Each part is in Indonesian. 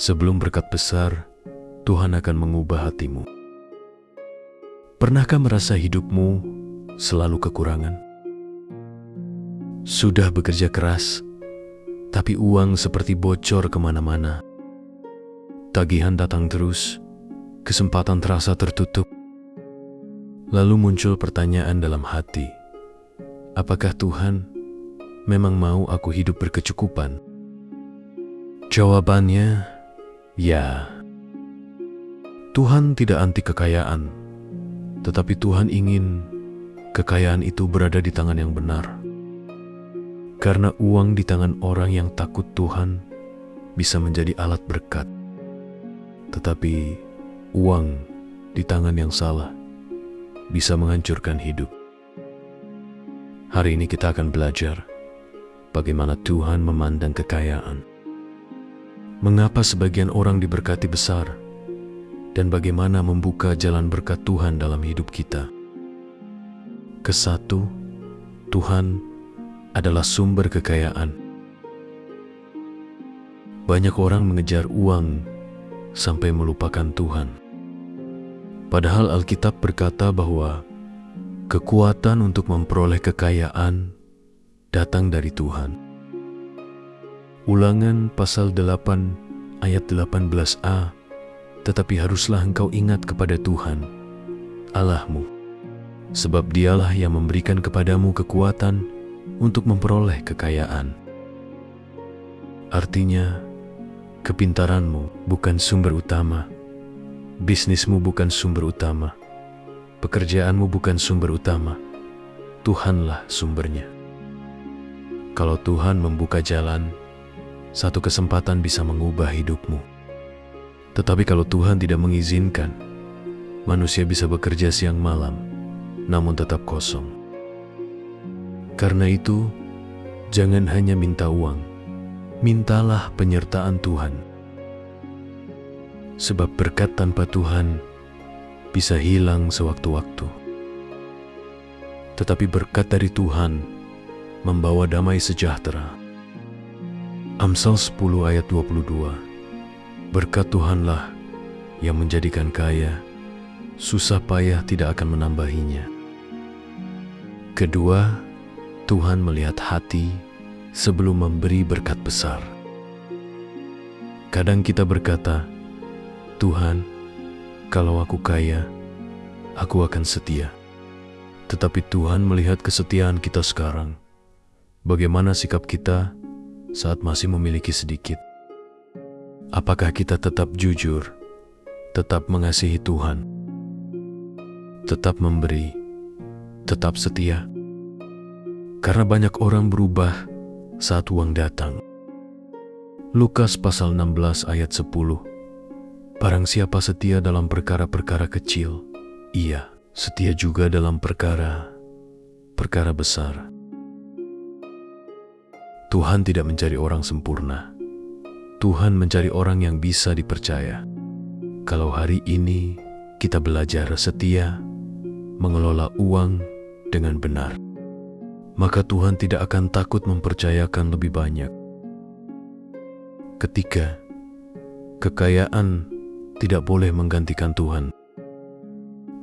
Sebelum berkat besar, Tuhan akan mengubah hatimu. Pernahkah merasa hidupmu selalu kekurangan? Sudah bekerja keras, tapi uang seperti bocor kemana-mana. Tagihan datang terus, kesempatan terasa tertutup. Lalu muncul pertanyaan dalam hati, apakah Tuhan memang mau aku hidup berkecukupan? Jawabannya, ya. Tuhan tidak anti kekayaan, tetapi Tuhan ingin kekayaan itu berada di tangan yang benar. Karena uang di tangan orang yang takut Tuhan bisa menjadi alat berkat. Tetapi uang di tangan yang salah bisa menghancurkan hidup. Hari ini kita akan belajar bagaimana Tuhan memandang kekayaan. Mengapa sebagian orang diberkati besar, dan bagaimana membuka jalan berkat Tuhan dalam hidup kita. Kesatu, Tuhan adalah sumber kekayaan. Banyak orang mengejar uang sampai melupakan Tuhan. Padahal Alkitab berkata bahwa kekuatan untuk memperoleh kekayaan datang dari Tuhan. Ulangan pasal 8 ayat 18a, tetapi haruslah engkau ingat kepada Tuhan, Allahmu, sebab Dialah yang memberikan kepadamu kekuatan untuk memperoleh kekayaan. Artinya, kepintaranmu bukan sumber utama, bisnismu bukan sumber utama, pekerjaanmu bukan sumber utama, Tuhanlah sumbernya. Kalau Tuhan membuka jalan, satu kesempatan bisa mengubah hidupmu. Tetapi kalau Tuhan tidak mengizinkan, manusia bisa bekerja siang malam, namun tetap kosong. Karena itu, jangan hanya minta uang, mintalah penyertaan Tuhan. Sebab berkat tanpa Tuhan bisa hilang sewaktu-waktu. Tetapi berkat dari Tuhan membawa damai sejahtera. Amsal 10 ayat 22. Berkat Tuhanlah yang menjadikan kaya, susah payah tidak akan menambahinya. Kedua, Tuhan melihat hati sebelum memberi berkat besar. Kadang kita berkata, Tuhan, kalau aku kaya, aku akan setia. Tetapi Tuhan melihat kesetiaan kita sekarang. Bagaimana sikap kita saat masih memiliki sedikit? Apakah kita tetap jujur, tetap mengasihi Tuhan, tetap memberi, tetap setia? Karena banyak orang berubah saat uang datang. Lukas pasal 16 ayat 10. Barang siapa setia dalam perkara-perkara kecil, ia setia juga dalam perkara besar. Tuhan tidak mencari orang sempurna. Tuhan mencari orang yang bisa dipercaya. Kalau hari ini kita belajar setia, mengelola uang dengan benar, maka Tuhan tidak akan takut mempercayakan lebih banyak. Ketiga, kekayaan tidak boleh menggantikan Tuhan.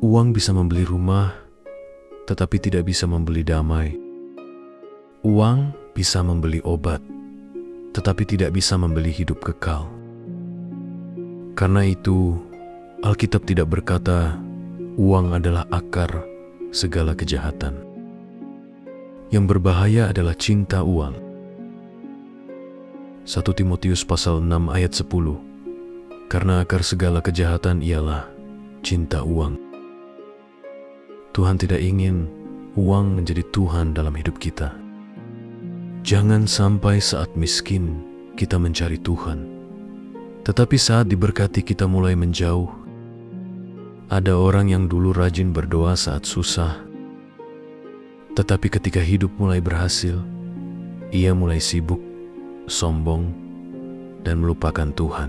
Uang bisa membeli rumah, tetapi tidak bisa membeli damai. Uang bisa membeli obat, tetapi tidak bisa membeli hidup kekal. Karena itu, Alkitab tidak berkata uang adalah akar segala kejahatan. Yang berbahaya adalah cinta uang. 1 Timotius pasal 6 ayat 10. Karena akar segala kejahatan ialah cinta uang. Tuhan tidak ingin uang menjadi Tuhan dalam hidup kita. Jangan sampai saat miskin kita mencari Tuhan, tetapi saat diberkati kita mulai menjauh. Ada orang yang dulu rajin berdoa saat susah, tetapi ketika hidup mulai berhasil, ia mulai sibuk, sombong, dan melupakan Tuhan.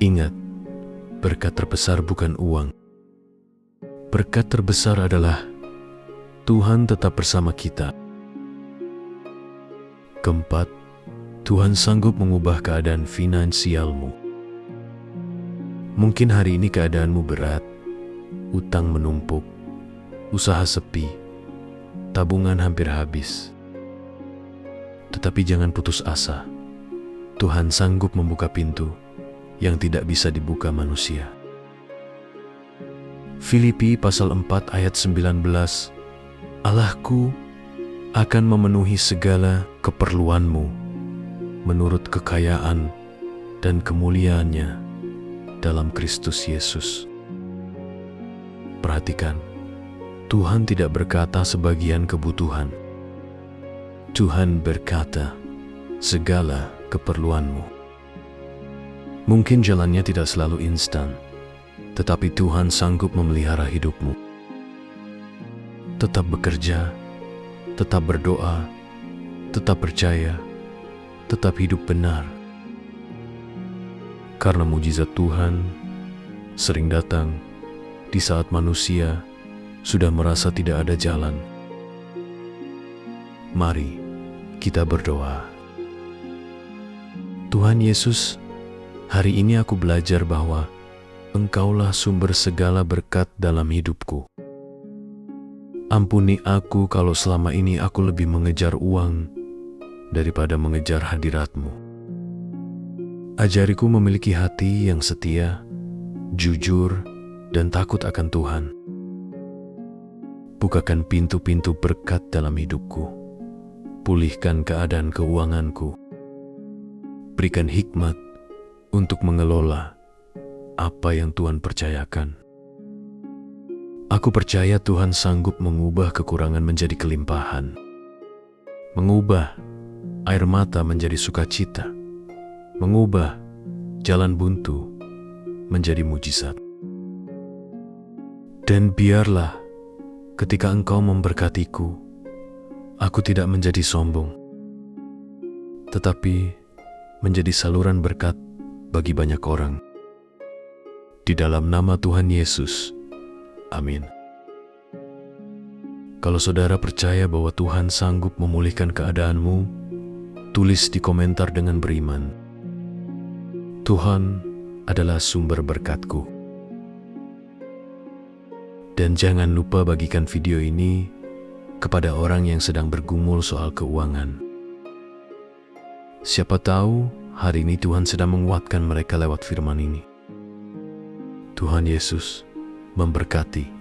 Ingat, berkat terbesar bukan uang. Berkat terbesar adalah Tuhan tetap bersama kita. Keempat, Tuhan sanggup mengubah keadaan finansialmu. Mungkin hari ini keadaanmu berat, utang menumpuk, usaha sepi, tabungan hampir habis. Tetapi jangan putus asa. Tuhan sanggup membuka pintu yang tidak bisa dibuka manusia. Filipi pasal 4 ayat 19, Allahku akan memenuhi segala keperluanmu menurut kekayaan dan kemuliaannya dalam Kristus Yesus. Perhatikan, Tuhan tidak berkata sebagian kebutuhan. Tuhan berkata segala keperluanmu. Mungkin jalannya tidak selalu instan, tetapi Tuhan sanggup memelihara hidupmu. Tetap bekerja, tetap berdoa, tetap percaya, tetap hidup benar. Karena mujizat Tuhan sering datang di saat manusia sudah merasa tidak ada jalan. Mari kita berdoa. Tuhan Yesus, hari ini aku belajar bahwa Engkaulah sumber segala berkat dalam hidupku. Ampuni aku kalau selama ini aku lebih mengejar uang daripada mengejar hadirat-Mu. Ajariku memiliki hati yang setia, jujur, dan takut akan Tuhan. Bukakan pintu-pintu berkat dalam hidupku. Pulihkan keadaan keuanganku. Berikan hikmat untuk mengelola apa yang Tuhan percayakan. Aku percaya Tuhan sanggup mengubah kekurangan menjadi kelimpahan. Mengubah air mata menjadi sukacita, mengubah jalan buntu menjadi mujizat. Dan biarlah ketika Engkau memberkatiku, aku tidak menjadi sombong, tetapi menjadi saluran berkat bagi banyak orang. Di dalam nama Tuhan Yesus, amin. Kalau saudara percaya bahwa Tuhan sanggup memulihkan keadaanmu, tulis di komentar dengan beriman. Tuhan adalah sumber berkatku. Dan jangan lupa bagikan video ini kepada orang yang sedang bergumul soal keuangan. Siapa tahu hari ini Tuhan sedang menguatkan mereka lewat firman ini. Tuhan Yesus memberkati.